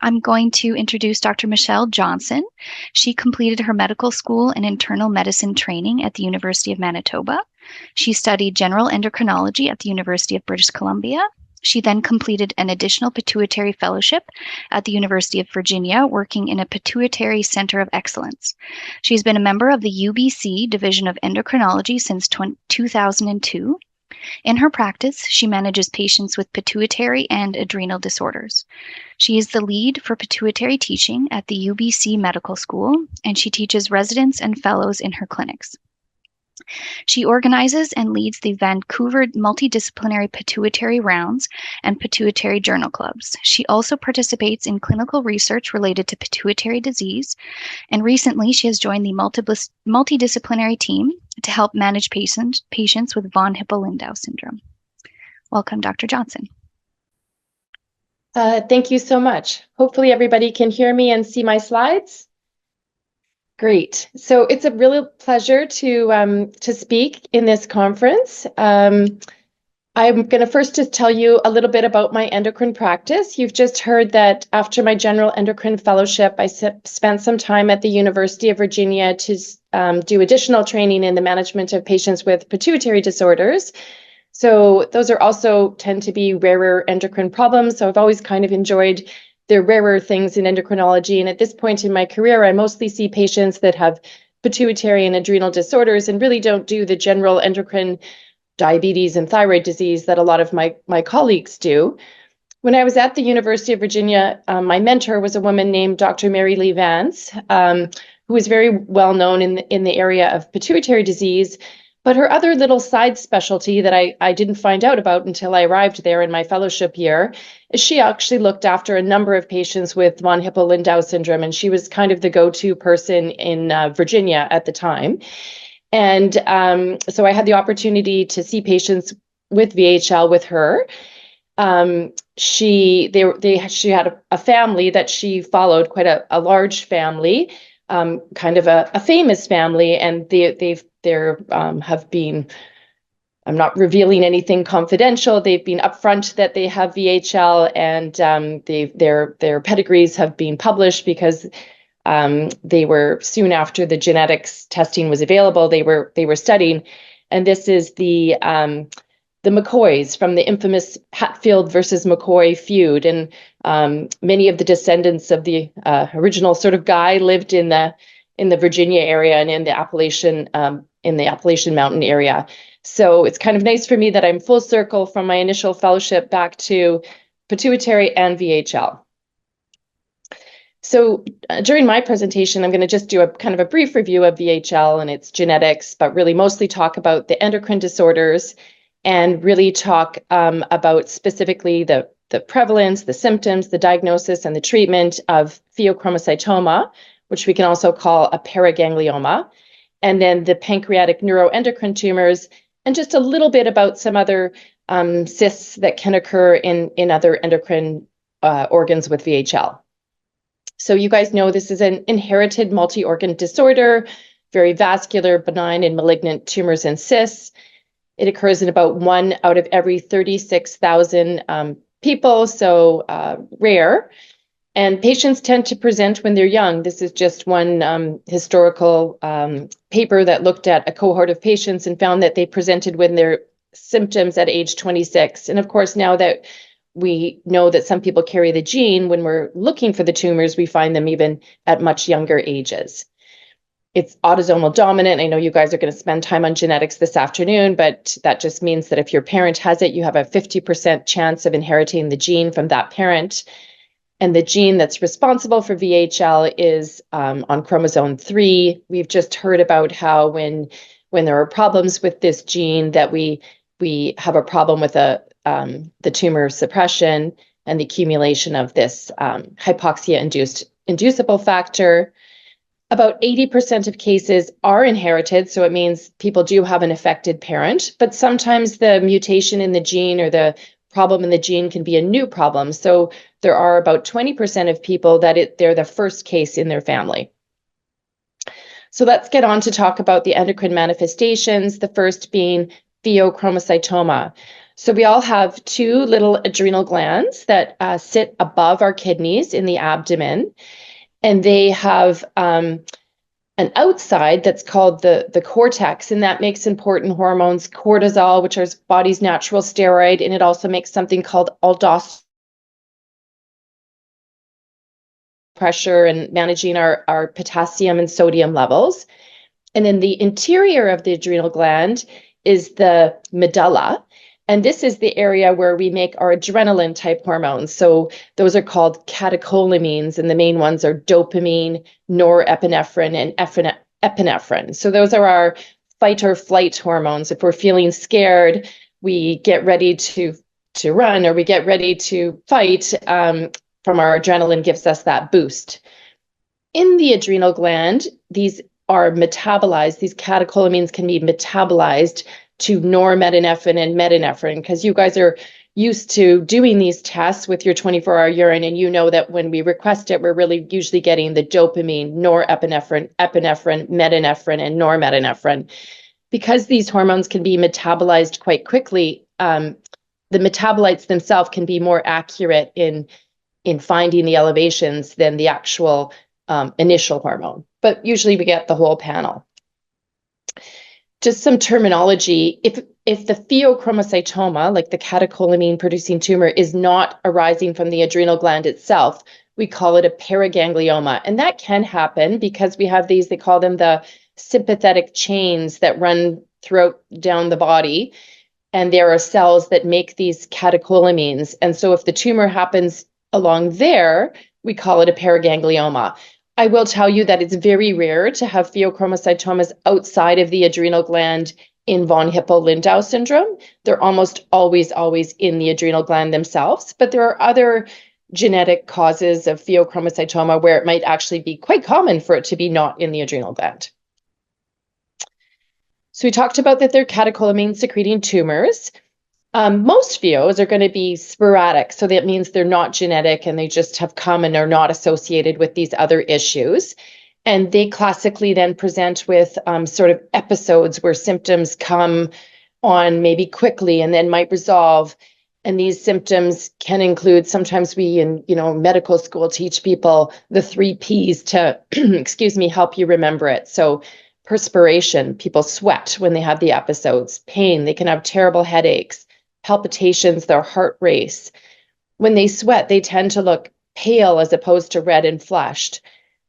I'm going to introduce Dr. Michelle Johnson. She completed her medical school and internal medicine training at the University of Manitoba. She studied general endocrinology at the University of British Columbia. She then completed an additional pituitary fellowship at the University of Virginia, working in a pituitary center of excellence. She's been a member of the UBC Division of Endocrinology since 2002. In her practice, she manages patients with pituitary and adrenal disorders. She is the lead for pituitary teaching at the UBC Medical School, and she teaches residents and fellows in her clinics. She organizes and leads the Vancouver Multidisciplinary Pituitary Rounds and Pituitary Journal Clubs. She also participates in clinical research related to pituitary disease, and recently she has joined the multidisciplinary team to help manage patients with von Hippel-Lindau syndrome. Welcome, Dr. Johnson. Thank you so much. Hopefully everybody can hear me and see my slides. Great. So it's a real pleasure to speak in this conference. I'm going to first just tell you a little bit about my endocrine practice. You've just heard that after my general endocrine fellowship, I spent some time at the University of Virginia to do additional training in the management of patients with pituitary disorders. So those are also tend to be rarer endocrine problems. So I've always kind of enjoyed the rarer things in endocrinology. And at this point in my career, I mostly see patients that have pituitary and adrenal disorders and really don't do the general endocrine diabetes and thyroid disease that a lot of my colleagues do. When I was at the University of Virginia, my mentor was a woman named Dr. Mary Lee Vance, who was very well known in the area of pituitary disease. But her other little side specialty that I didn't find out about until I arrived there in my fellowship year is she actually looked after a number of patients with von Hippel-Lindau syndrome, and she was kind of the go-to person in Virginia at the time. And so I had the opportunity to see patients with VHL with her. She had a family that she followed, quite a large family, kind of a famous family, and they have been, I'm not revealing anything confidential. They've been upfront that they have VHL, and their pedigrees have been published because they were soon after the genetics testing was available. They were studying, and this is the McCoys from the infamous Hatfield versus McCoy feud, and many of the descendants of the original sort of guy lived in the Virginia area and in the Appalachian Mountain area. So it's kind of nice for me that I'm full circle from my initial fellowship back to pituitary and VHL. So during my presentation, I'm going to just do a kind of a brief review of VHL and its genetics, but really mostly talk about the endocrine disorders and really talk about specifically the prevalence, the symptoms, the diagnosis, and the treatment of pheochromocytoma, which we can also call a paraganglioma, and then the pancreatic neuroendocrine tumors, and just a little bit about some other cysts that can occur in other endocrine organs with VHL. So you guys know this is an inherited multi-organ disorder, very vascular, benign, and malignant tumors and cysts. It occurs in about 1 out of every 36,000 people, so rare. And patients tend to present when they're young. This is just one historical paper that looked at a cohort of patients and found that they presented with their symptoms at age 26. And of course, now that we know that some people carry the gene, when we're looking for the tumors, we find them even at much younger ages. It's autosomal dominant. I know you guys are going to spend time on genetics this afternoon, but that just means that if your parent has it, you have a 50% chance of inheriting the gene from that parent. And the gene that's responsible for VHL is on chromosome 3. We've just heard about how when there are problems with this gene that we have a problem with the tumor suppression and the accumulation of this hypoxia-inducible factor. About 80% of cases are inherited, so it means people do have an affected parent, but sometimes the mutation in the gene or the problem in the gene can be a new problem. So there are about 20% of people that they're the first case in their family. So let's get on to talk about the endocrine manifestations, the first being pheochromocytoma. So we all have two little adrenal glands that sit above our kidneys in the abdomen, and they have an outside that's called the cortex, and that makes important hormones, cortisol, which is body's natural steroid, and it also makes something called aldosterone pressure and managing our potassium and sodium levels. And then the interior of the adrenal gland is the medulla. And this is the area where we make our adrenaline type hormones. So those are called catecholamines, and the main ones are dopamine, norepinephrine, and epinephrine. So those are our fight or flight hormones. If we're feeling scared, we get ready to run, or we get ready to fight. From our adrenaline gives us that boost. In the adrenal gland, these are metabolized. These catecholamines can be metabolized to norepinephrine and medinephrine, because you guys are used to doing these tests with your 24-hour urine, and you know that when we request it, we're really usually getting the dopamine, norepinephrine, epinephrine, medinephrine, and norepinephrine. Because these hormones can be metabolized quite quickly, the metabolites themselves can be more accurate in finding the elevations than the actual initial hormone. But usually we get the whole panel. Just some terminology. If the pheochromocytoma, like the catecholamine producing tumor, is not arising from the adrenal gland itself, we call it a paraganglioma. And that can happen because we have these, they call them the sympathetic chains that run throughout down the body. And there are cells that make these catecholamines. And so if the tumor happens along there, we call it a paraganglioma. I will tell you that it's very rare to have pheochromocytomas outside of the adrenal gland in von Hippel-Lindau syndrome. They're almost always in the adrenal gland themselves, but there are other genetic causes of pheochromocytoma where it might actually be quite common for it to be not in the adrenal gland. So we talked about that they're catecholamine secreting tumors. Most pheos are going to be sporadic, so that means they're not genetic and they just have come and are not associated with these other issues. And they classically then present with sort of episodes where symptoms come on maybe quickly and then might resolve. And these symptoms can include, sometimes we in medical school teach people the 3 Ps to, excuse me, help you remember it. So perspiration, people sweat when they have the episodes. Pain, they can have terrible headaches. Palpitations, their heart race. When they sweat, they tend to look pale as opposed to red and flushed.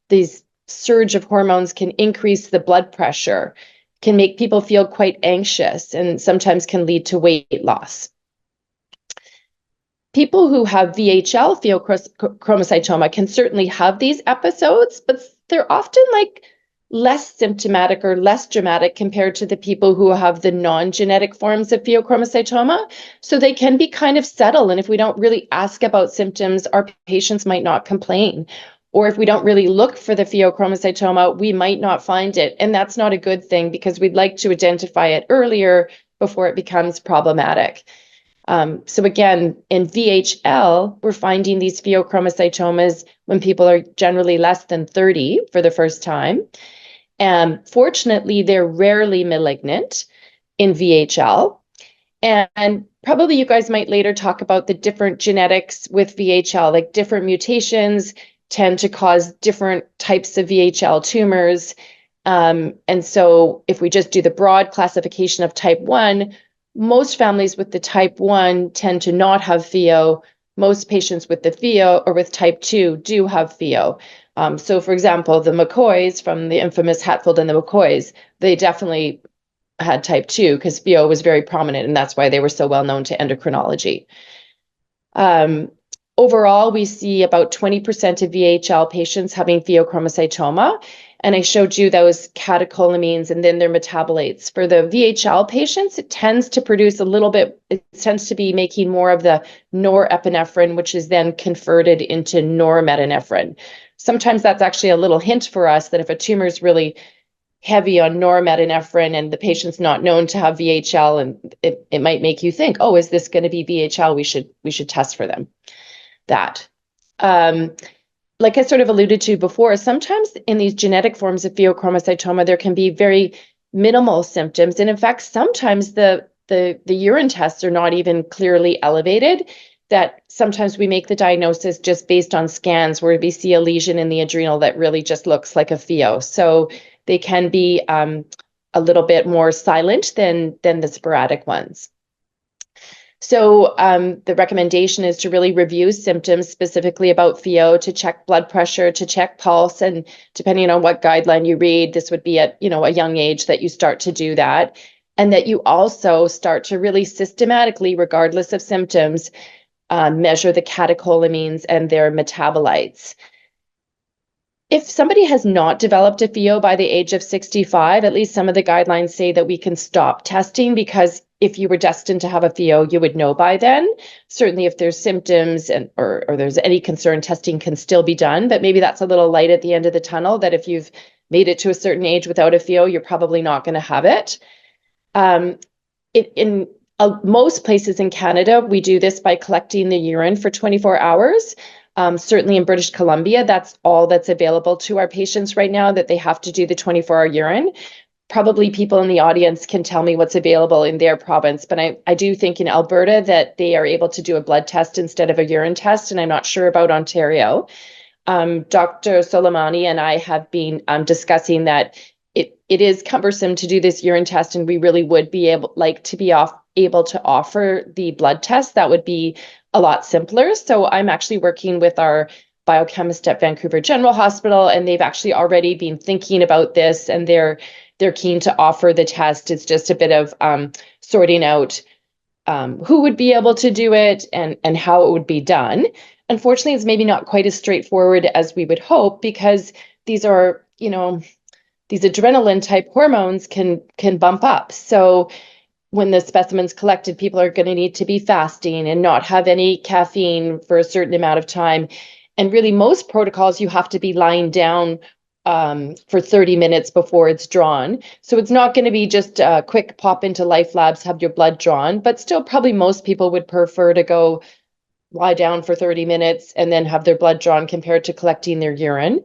These surge of hormones can increase the blood pressure, can make people feel quite anxious, and sometimes can lead to weight loss. People who have VHL pheochromocytoma can certainly have these episodes, but they're often like less symptomatic or less dramatic compared to the people who have the non-genetic forms of pheochromocytoma. So they can be kind of subtle. And if we don't really ask about symptoms, our patients might not complain. Or if we don't really look for the pheochromocytoma, we might not find it. And that's not a good thing because we'd like to identify it earlier before it becomes problematic. So again, in VHL, we're finding these pheochromocytomas when people are generally less than 30 for the first time. And fortunately, they're rarely malignant in VHL. And probably you guys might later talk about the different genetics with VHL, like different mutations tend to cause different types of VHL tumors. And so if we just do the broad classification of type 1, most families with the type 1 tend to not have pheo. Most patients with the pheo or with type 2 do have pheo. So for example, the McCoys from the infamous Hatfield and the McCoys, they definitely had type 2 because pheo was very prominent, and that's why they were so well known to endocrinology. Overall, we see about 20% of VHL patients having pheochromocytoma, and I showed you those catecholamines and then their metabolites. For the VHL patients, it tends to produce a little bit, it tends to be making more of the norepinephrine, which is then converted into norepinephrine. Sometimes that's actually a little hint for us that if a tumor is really heavy on norepinephrine and the patient's not known to have VHL, and it might make you think, oh, is this going to be VHL? We should test for them. That. Like I sort of alluded to before, sometimes in these genetic forms of pheochromocytoma, there can be very minimal symptoms. And in fact, sometimes the the urine tests are not even clearly elevated, that sometimes we make the diagnosis just based on scans where we see a lesion in the adrenal that really just looks like a pheo. So they can be a little bit more silent than the sporadic ones. So the recommendation is to really review symptoms specifically about pheo, to check blood pressure, to check pulse, and depending on what guideline you read, this would be at a young age that you start to do that, and that you also start to really systematically, regardless of symptoms, measure the catecholamines and their metabolites. If somebody has not developed a pheo by the age of 65, at least some of the guidelines say that we can stop testing, because if you were destined to have a pheo, you would know by then. Certainly if there's symptoms or there's any concern, testing can still be done, but maybe that's a little light at the end of the tunnel, that if you've made it to a certain age without a pheo, you're probably not going to have it. In most places in Canada, we do this by collecting the urine for 24 hours. Certainly in British Columbia, that's all that's available to our patients right now, that they have to do the 24-hour urine. Probably people in the audience can tell me what's available in their province, but I do think in Alberta that they are able to do a blood test instead of a urine test, and I'm not sure about Ontario. Dr. Soleimani and I have been discussing that it is cumbersome to do this urine test, and we really would be able to offer the blood test. That would be a lot simpler. So I'm actually working with our biochemist at Vancouver General Hospital, and they've actually already been thinking about this, and they're keen to offer the test. It's just a bit of sorting out who would be able to do it and how it would be done. Unfortunately, it's maybe not quite as straightforward as we would hope, because these are, these adrenaline type hormones can bump up. So when the specimen's collected, people are going to need to be fasting and not have any caffeine for a certain amount of time. And really, most protocols, you have to be lying down for 30 minutes before it's drawn. So it's not going to be just a quick pop into Life Labs, have your blood drawn, but still probably most people would prefer to go lie down for 30 minutes and then have their blood drawn compared to collecting their urine.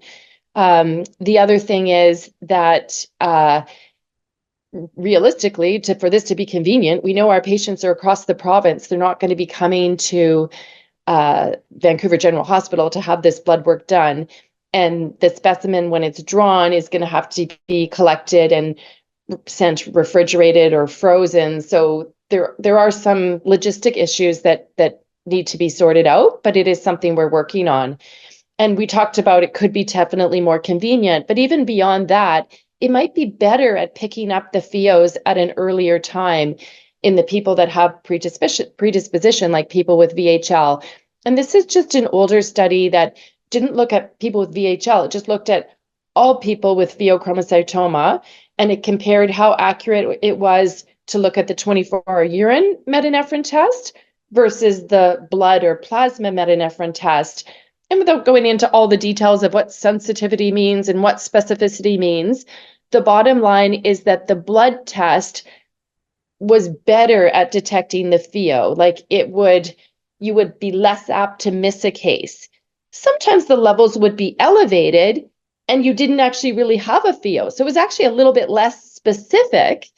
The other thing is that realistically, for this to be convenient, we know our patients are across the province. They're not going to be coming to Vancouver General Hospital to have this blood work done. And the specimen, when it's drawn, is going to have to be collected and sent refrigerated or frozen. So there are some logistic issues that need to be sorted out, but it is something we're working on. And we talked about it could be definitely more convenient, but even beyond that, it might be better at picking up the pheos at an earlier time in the people that have predisposition, like people with VHL. And this is just an older study that didn't look at people with VHL. It just looked at all people with pheochromocytoma, and it compared how accurate it was to look at the 24-hour urine metanephrine test versus the blood or plasma metanephrine test. And without going into all the details of what sensitivity means and what specificity means, the bottom line is that the blood test was better at detecting the pheo. Like you would be less apt to miss a case. Sometimes the levels would be elevated and you didn't actually really have a pheo. So it was actually a little bit less specific,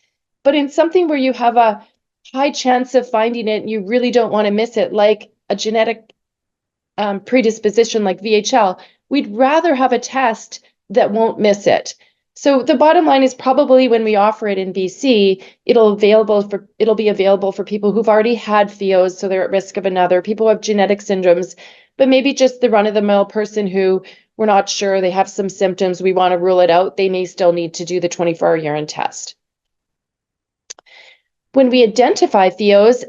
but in something where you have a high chance of finding it and you really don't want to miss it, like a genetic predisposition like VHL, we'd rather have a test that won't miss it. So the bottom line is probably when we offer it in BC, it'll be available for people who've already had pheos, so they're at risk of another, people who have genetic syndromes, but maybe just the run-of-the-mill person who we're not sure, they have some symptoms, we want to rule it out, they may still need to do the 24-hour urine test. When we identify pheos,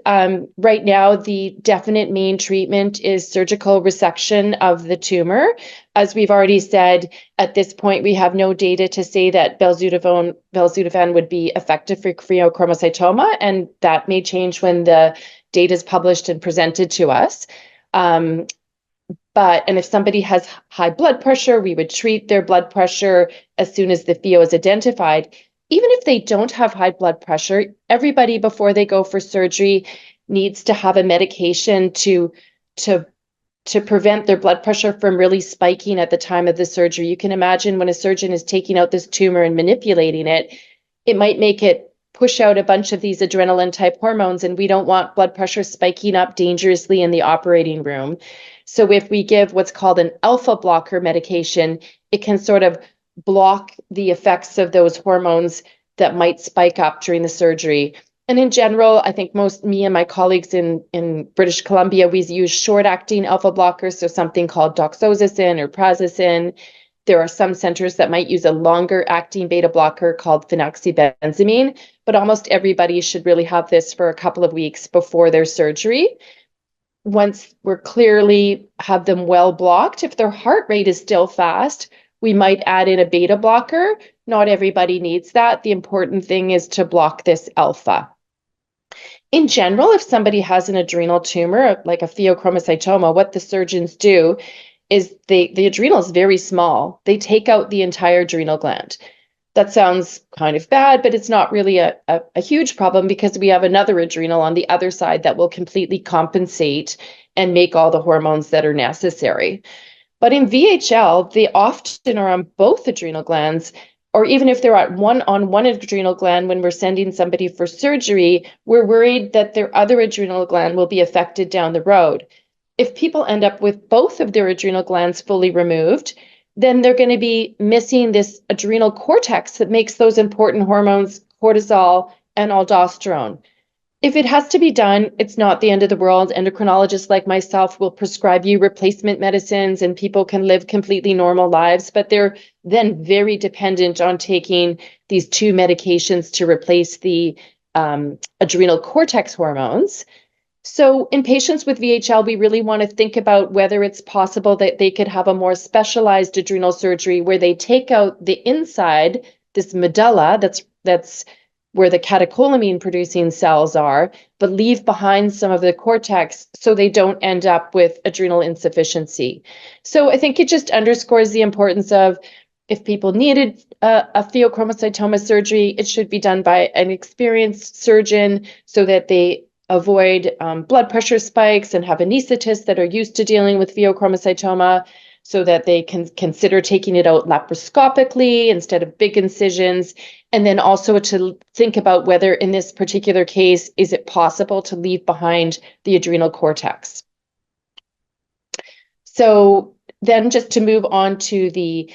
right now, the definite main treatment is surgical resection of the tumor. As we've already said, at this point, we have no data to say that belzutifan would be effective for pheochromocytoma, and that may change when the data is published and presented to us. And if somebody has high blood pressure, we would treat their blood pressure as soon as the pheo is identified. Even if they don't have high blood pressure, everybody before they go for surgery needs to have a medication to prevent their blood pressure from really spiking at the time of the surgery. You can imagine when a surgeon is taking out this tumor and manipulating it, it might make it push out a bunch of these adrenaline type hormones, and we don't want blood pressure spiking up dangerously in the operating room. So if we give what's called an alpha blocker medication, it can sort of block the effects of those hormones that might spike up during the surgery. And in general, I think me and my colleagues in British Columbia, we use short-acting alpha blockers, so something called doxorubicin or prazosin. There are some centers that might use a longer-acting beta blocker called phenoxybenzamine, but almost everybody should really have this for a couple of weeks before their surgery. Once we're clearly have them well blocked, if their heart rate is still fast, we might add in a beta blocker. Not everybody needs that. The important thing is to block this alpha. In general, if somebody has an adrenal tumor, like a pheochromocytoma, what the surgeons do is the adrenal is very small. They take out the entire adrenal gland. That sounds kind of bad, but it's not really a huge problem because we have another adrenal on the other side that will completely compensate and make all the hormones that are necessary. But in VHL, they often are on both adrenal glands, or even if they're on one adrenal gland when we're sending somebody for surgery, we're worried that their other adrenal gland will be affected down the road. If people end up with both of their adrenal glands fully removed, then they're going to be missing this adrenal cortex that makes those important hormones, cortisol and aldosterone. If it has to be done, it's not the end of the world. Endocrinologists like myself will prescribe you replacement medicines and people can live completely normal lives, but they're then very dependent on taking these two medications to replace the adrenal cortex hormones. So in patients with VHL, we really want to think about whether it's possible that they could have a more specialized adrenal surgery where they take out the inside, this medulla, that's where the catecholamine producing cells are, but leave behind some of the cortex so they don't end up with adrenal insufficiency. So I think it just underscores the importance of if people needed a pheochromocytoma surgery, it should be done by an experienced surgeon so that they avoid blood pressure spikes and have anesthetists that are used to dealing with pheochromocytoma so that they can consider taking it out laparoscopically instead of big incisions. And then also to think about whether in this particular case, is it possible to leave behind the adrenal cortex? So then just to move on to the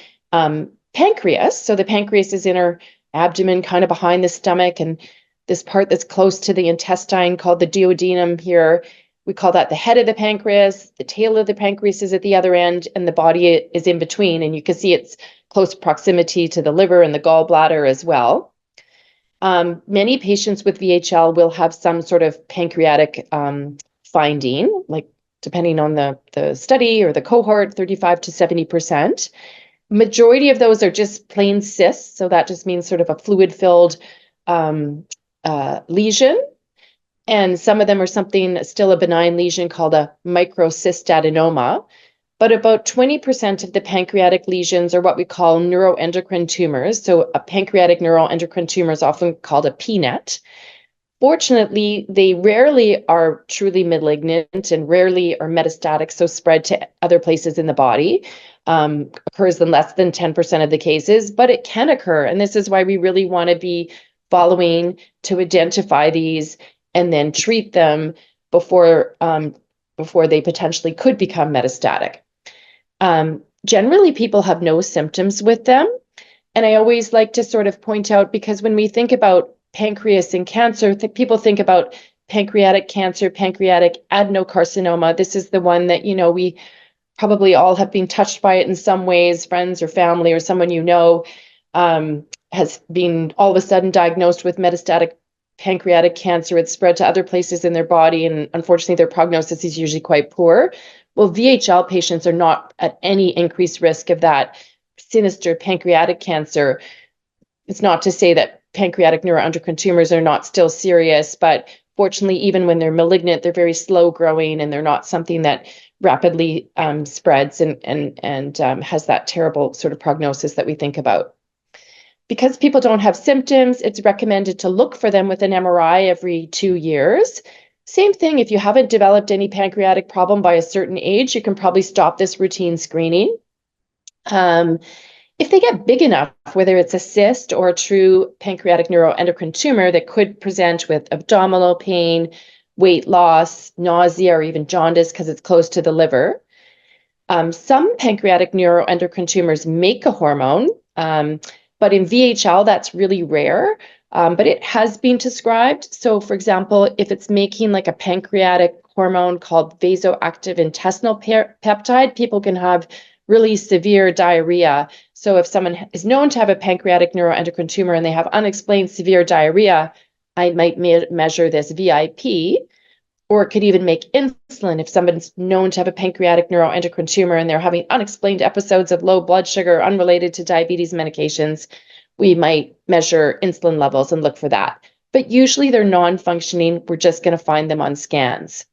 pancreas. So the pancreas is in our abdomen, kind of behind the stomach, and this part that's close to the intestine called the duodenum here, we call that the head of the pancreas. The tail of the pancreas is at the other end, and the body is in between. And you can see its close proximity to the liver and the gallbladder as well. Many patients with VHL will have some sort of pancreatic finding, like depending on the study or the cohort, 35 to 70%. Majority of those are just plain cysts. So that just means sort of a fluid-filled lesion. And some of them are still a benign lesion called a microcystadenoma. But about 20% of the pancreatic lesions are what we call neuroendocrine tumors. So a pancreatic neuroendocrine tumor is often called a PNET. Fortunately, they rarely are truly malignant and rarely are metastatic, so spread to other places in the body. Occurs in less than 10% of the cases, but it can occur. And this is why we really want to be following to identify these and then treat them before they potentially could become metastatic. Generally, people have no symptoms with them. And I always like to sort of point out, because when we think about pancreas and cancer, people think about pancreatic cancer, pancreatic adenocarcinoma. This is the one that, we probably all have been touched by it in some ways, friends or family or someone has been all of a sudden diagnosed with metastatic pancreatic cancer. It's spread to other places in their body, and unfortunately their prognosis is usually quite poor. Well, VHL patients are not at any increased risk of that sinister pancreatic cancer. It's not to say that pancreatic neuroendocrine tumors are not still serious, but fortunately, even when they're malignant, they're very slow growing and they're not something that rapidly spreads and has that terrible sort of prognosis that we think about. Because people don't have symptoms, it's recommended to look for them with an MRI every 2 years. Same thing, if you haven't developed any pancreatic problem by a certain age, you can probably stop this routine screening. If they get big enough, whether it's a cyst or a true pancreatic neuroendocrine tumor that could present with abdominal pain, weight loss, nausea, or even jaundice because it's close to the liver. Some pancreatic neuroendocrine tumors make a hormone, but in VHL, that's really rare, but it has been described. So for example, if it's making like a pancreatic hormone called vasoactive intestinal peptide, people can have really severe diarrhea. So if someone is known to have a pancreatic neuroendocrine tumor and they have unexplained severe diarrhea, I might measure this VIP, or it could even make insulin if someone's known to have a pancreatic neuroendocrine tumor and they're having unexplained episodes of low blood sugar unrelated to diabetes medications. We might measure insulin levels and look for that. But usually they're non-functioning. We're just going to find them on scans.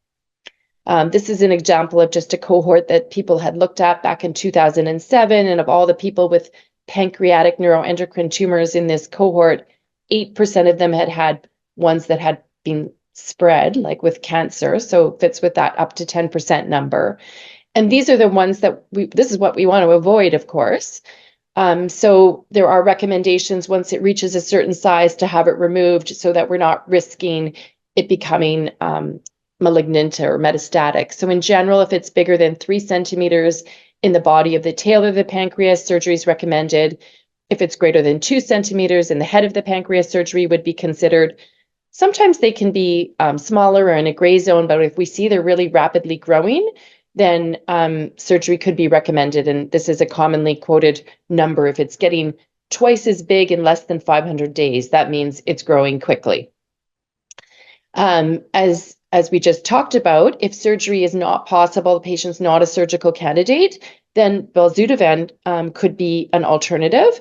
This is an example of just a cohort that people had looked at back in 2007. And of all the people with pancreatic neuroendocrine tumors in this cohort, 8% of them had had ones that had been spread, like with cancer. So fits with that up to 10% number. And these are the ones that this is what we want to avoid, of course. So there are recommendations once it reaches a certain size to have it removed so that we're not risking it becoming malignant or metastatic. So in general, if it's bigger than 3 centimeters in the body of the tail of the pancreas, surgery is recommended. If it's greater than 2 centimeters in the head of the pancreas, surgery would be considered. Sometimes they can be smaller or in a gray zone, but if we see they're really rapidly growing, then surgery could be recommended. And this is a commonly quoted number. If it's getting twice as big in less than 500 days, that means it's growing quickly. As we just talked about, if surgery is not possible, the patient's not a surgical candidate, then belzutifan could be an alternative.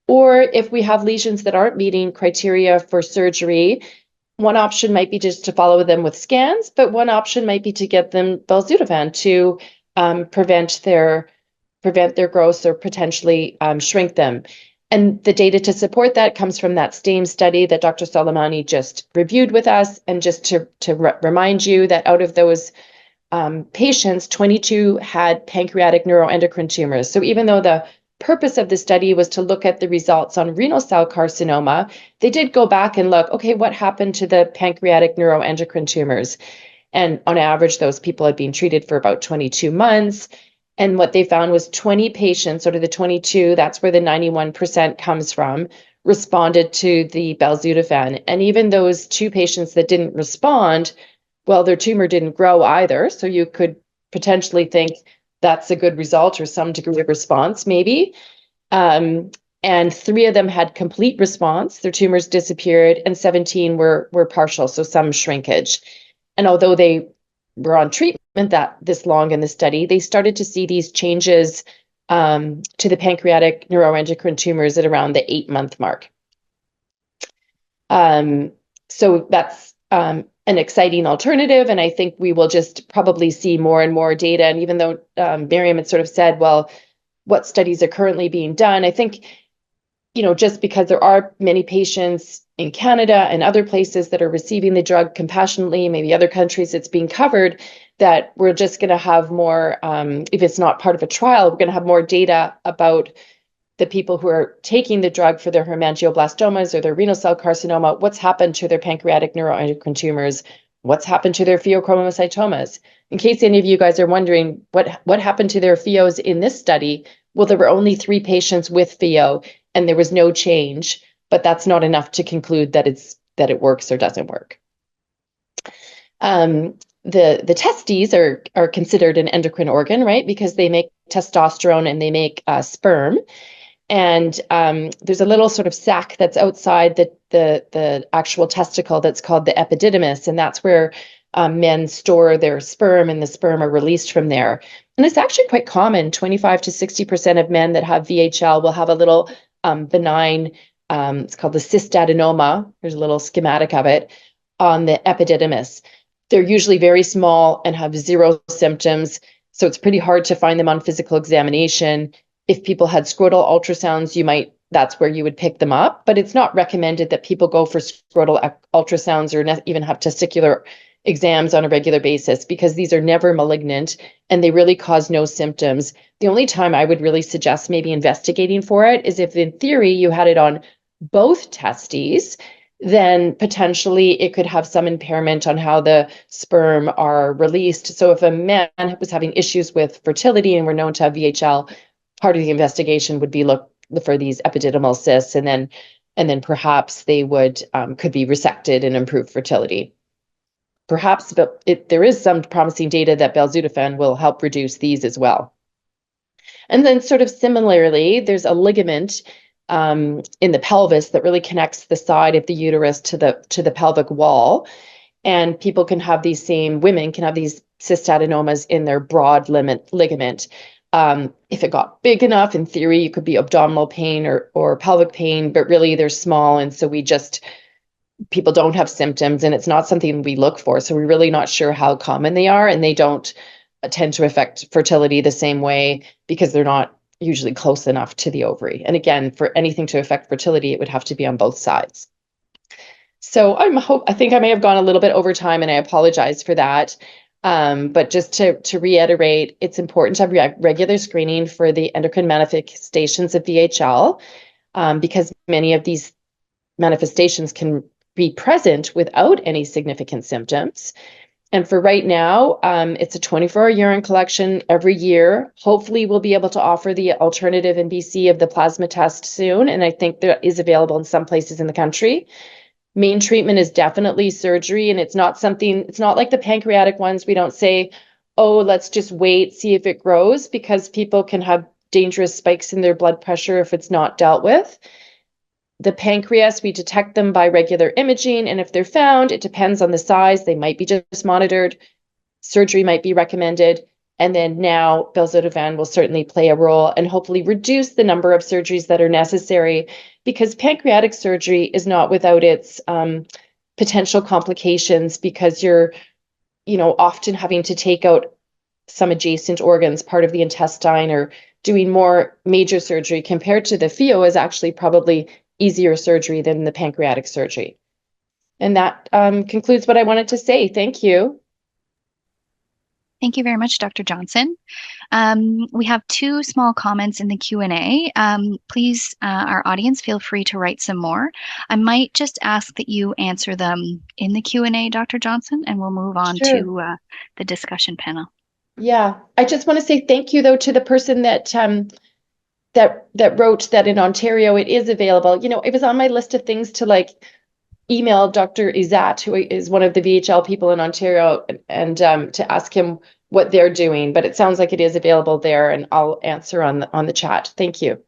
Or if we have lesions that aren't meeting criteria for surgery, one option might be just to follow them with scans, but one option might be to get them belzutifan to prevent their growth or potentially shrink them. And the data to support that comes from that STAME study that Dr. Soleimani just reviewed with us. And just to remind you that out of those patients, 22 had pancreatic neuroendocrine tumors. So even though the purpose of the study was to look at the results on renal cell carcinoma, they did go back and look, okay, what happened to the pancreatic neuroendocrine tumors? And on average, those people had been treated for about 22 months. And what they found was 20 patients, out of the 22, that's where the 91% comes from, responded to the belzutifan. And even those 2 patients that didn't respond, well, their tumor didn't grow either. So you could potentially think that's a good result or some degree of response, maybe. And 3 of them had complete response. Their tumors disappeared, and 17 were partial, so some shrinkage. And although they were on treatment that this long in the study, they started to see these changes to the pancreatic neuroendocrine tumors at around the 8-month mark. So that's an exciting alternative, and I think we will just probably see more and more data. And even though Miriam had sort of said, well, what studies are currently being done, I think, just because there are many patients in Canada and other places that are receiving the drug compassionately, maybe other countries it's being covered, that we're just going to have more, if it's not part of a trial, we're going to have more data about the people who are taking the drug for their hemangioblastomas or their renal cell carcinoma, what's happened to their pancreatic neuroendocrine tumors, what's happened to their pheochromocytomas. In case any of you guys are wondering what happened to their pheos in this study, well, there were only 3 patients with pheo and there was no change, but that's not enough to conclude that it works or doesn't work. The testes are considered an endocrine organ, right? Because they make testosterone and they make sperm. And there's a little sort of sac that's outside the actual testicle that's called the epididymis, and that's where men store their sperm, and the sperm are released from there. And it's actually quite common. 25 to 60% of men that have VHL will have a little benign, it's called the cystadenoma. There's a little schematic of it on the epididymis. They're usually very small and have 0 symptoms, so it's pretty hard to find them on physical examination. If people had scrotal ultrasounds, that's where you would pick them up, but it's not recommended that people go for scrotal ultrasounds or even have testicular exams on a regular basis because these are never malignant and they really cause no symptoms. The only time I would really suggest maybe investigating for it is if in theory you had it on both testes, then potentially it could have some impairment on how the sperm are released. So if a man was having issues with fertility and were known to have VHL, part of the investigation would be look for these epididymal cysts, and then perhaps they would could be resected and improve fertility. Perhaps, but there is some promising data that belzutifan will help reduce these as well. And then sort of similarly, there's a ligament in the pelvis that really connects the side of the uterus to the pelvic wall. And women can have these cystadenomas in their broad ligament. If it got big enough, in theory, it could be abdominal pain or pelvic pain, but really they're small. And so people don't have symptoms and it's not something we look for. So we're really not sure how common they are, and they don't tend to affect fertility the same way because they're not usually close enough to the ovary. And again, for anything to affect fertility, it would have to be on both sides. So I think I may have gone a little bit over time and I apologize for that. But just to reiterate, it's important to have regular screening for the endocrine manifestations of VHL because many of these manifestations can be present without any significant symptoms. And for right now, it's a 24-hour urine collection every year. Hopefully, we'll be able to offer the alternative in BC of the plasma test soon. And I think that is available in some places in the country. Main treatment is definitely surgery. And it's not like the pancreatic ones. We don't say, oh, let's just wait, see if it grows, because people can have dangerous spikes in their blood pressure if it's not dealt with. The pancreas, we detect them by regular imaging, and if they're found, it depends on the size. They might be just monitored. Surgery might be recommended. And then now belzutifan will certainly play a role and hopefully reduce the number of surgeries that are necessary, because pancreatic surgery is not without its potential complications, because you're often having to take out some adjacent organs, part of the intestine, or doing more major surgery compared to the pheo is actually probably easier surgery than the pancreatic surgery. And that concludes what I wanted to say. Thank you. Thank you very much, Dr. Johnson. We have two small comments in the Q&A. Please, our audience, feel free to write some more. I might just ask that you answer them in the Q&A, Dr. Johnson, and we'll move on to the discussion panel. Yeah, I just want to say thank you, though, to the person that wrote that in Ontario it is available. It was on my list of things to email Dr. Izat, who is one of the VHL people in Ontario, and to ask him what they're doing. But it sounds like it is available there, and I'll answer on the chat. Thank you.